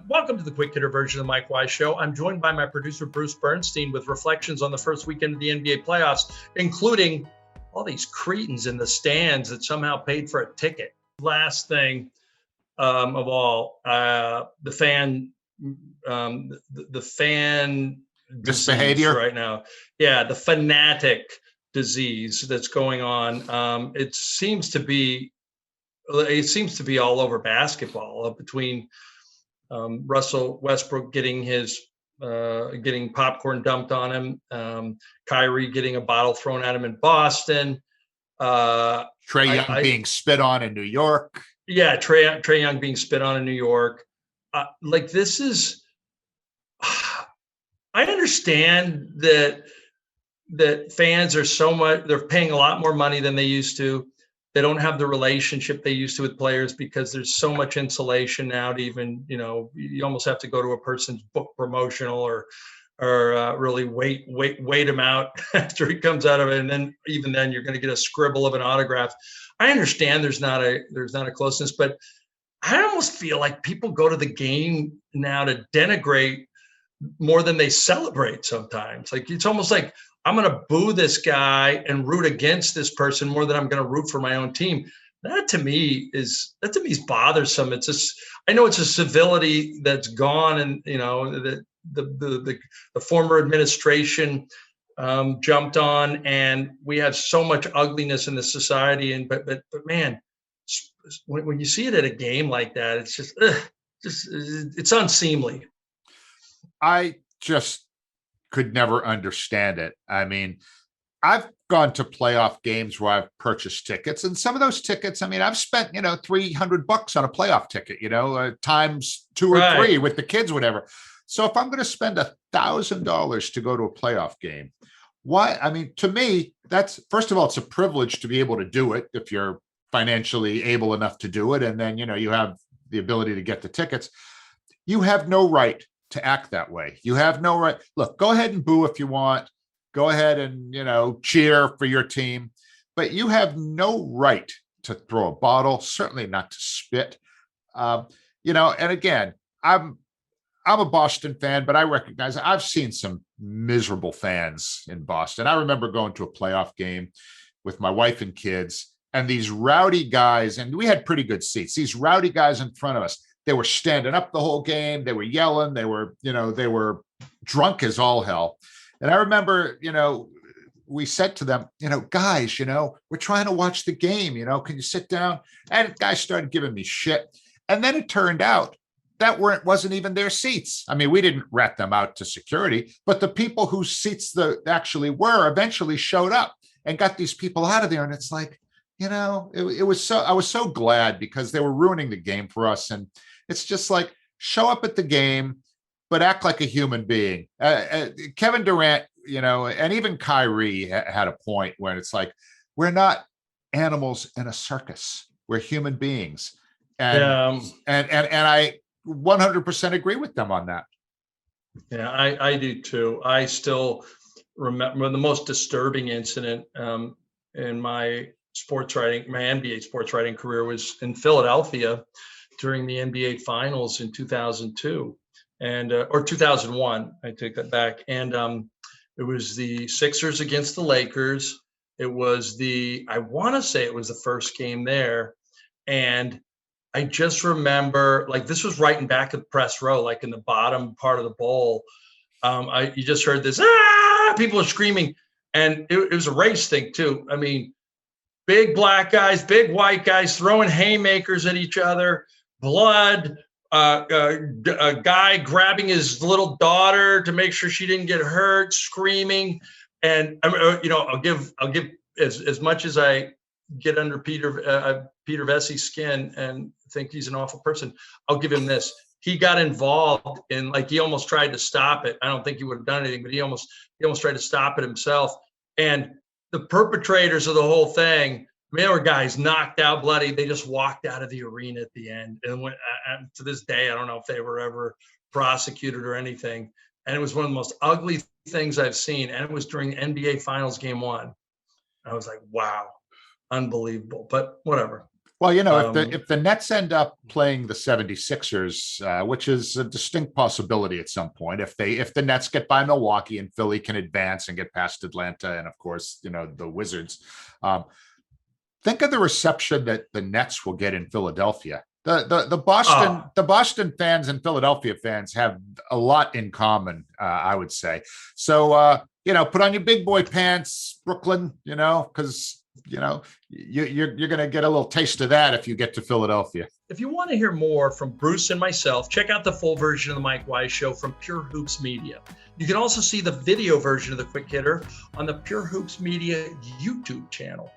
Welcome to the quick hitter version of the Mike Wise Show. I'm joined by my producer, Bruce Bernstein, with reflections on the first weekend of the NBA playoffs, including all these cretins in the stands that somehow paid for a ticket. Last thing of all, the fan disease Misbehavior. right now. Yeah, the fanatic disease that's going on. It seems to be all over basketball, between Russell Westbrook getting popcorn dumped on him, Kyrie getting a bottle thrown at him in Boston, Trae Young being spit on in New York. Yeah, Trae Young being spit on in New York. This is. I understand that fans are they're paying a lot more money than they used to. They don't have the relationship they used to with players because there's so much insulation now to even, you almost have to go to a person's book promotional or really wait him out after he comes out of it. And then even then you're going to get a scribble of an autograph. I understand there's not a closeness, but I almost feel like people go to the game now to denigrate more than they celebrate sometimes. Like, it's almost like, I'm going to boo this guy and root against this person more than I'm going to root for my own team. That to me is bothersome. It's just, I know it's a civility that's gone, and the former administration jumped on, and we have so much ugliness in the society. And but man, when you see it at a game like that, it's just it's unseemly. I just could never understand it. I mean, I've gone to playoff games where I've purchased tickets, and some of those tickets, I mean, I've spent, $300 on a playoff ticket, times 2 or 3 with the kids, whatever. So if I'm going to spend $1,000 to go to a playoff game, why? I mean, to me, that's, first of all, it's a privilege to be able to do it if you're financially able enough to do it. And then, you have the ability to get the tickets. You have no right to act that way. You have no right. Look, go ahead and boo if you want. Go ahead and, cheer for your team. But you have no right to throw a bottle, certainly not to spit. And again, I'm a Boston fan, but I recognize I've seen some miserable fans in Boston. I remember going to a playoff game with my wife and kids, and these rowdy guys, and we had pretty good seats, these rowdy guys in front of us. They were standing up the whole game. They were yelling. They were drunk as all hell. And I remember, we said to them, guys, we're trying to watch the game. Can you sit down? And guys started giving me shit. And then it turned out that wasn't even their seats. I mean, we didn't rat them out to security, but the people whose seats actually were eventually showed up and got these people out of there. And it's like, it was so, I was so glad, because they were ruining the game for us. And it's just like, show up at the game, but act like a human being. Kevin Durant, and even Kyrie had a point where it's like, we're not animals in a circus. We're human beings. And I 100% agree with them on that. Yeah, I do too. I still remember the most disturbing incident in my NBA sports writing career was in Philadelphia during the NBA Finals in 2002 or 2001. I take that back. And it was the Sixers against the Lakers. It was I want to say it was the first game there. And I just remember, this was right in back of the press row, like in the bottom part of the bowl. You just heard this, people are screaming. And it was a race thing too. I mean, big black guys, big white guys throwing haymakers at each other, blood, a guy grabbing his little daughter to make sure she didn't get hurt, screaming. And I'll give as much as I get under Peter Vessi's skin and think he's an awful person, I'll give him this. He got involved in, he almost tried to stop it. I don't think he would have done anything, but he almost tried to stop it himself. And the perpetrators of the whole thing, there were guys knocked out, bloody. They just walked out of the arena at the end. And to this day, I don't know if they were ever prosecuted or anything. And it was one of the most ugly things I've seen. And it was during the NBA Finals Game 1. I was like, wow, unbelievable. But whatever. Well, if the Nets end up playing the 76ers, which is a distinct possibility at some point, if the Nets get by Milwaukee and Philly can advance and get past Atlanta and of course, the Wizards, think of the reception that the Nets will get in Philadelphia. The Boston fans and Philadelphia fans have a lot in common, I would say. So put on your big boy pants, Brooklyn, because you're going to get a little taste of that if you get to Philadelphia. If you want to hear more from Bruce and myself, check out the full version of the Mike Wise Show from Pure Hoops Media. You can also see the video version of the Quick Hitter on the Pure Hoops Media YouTube channel.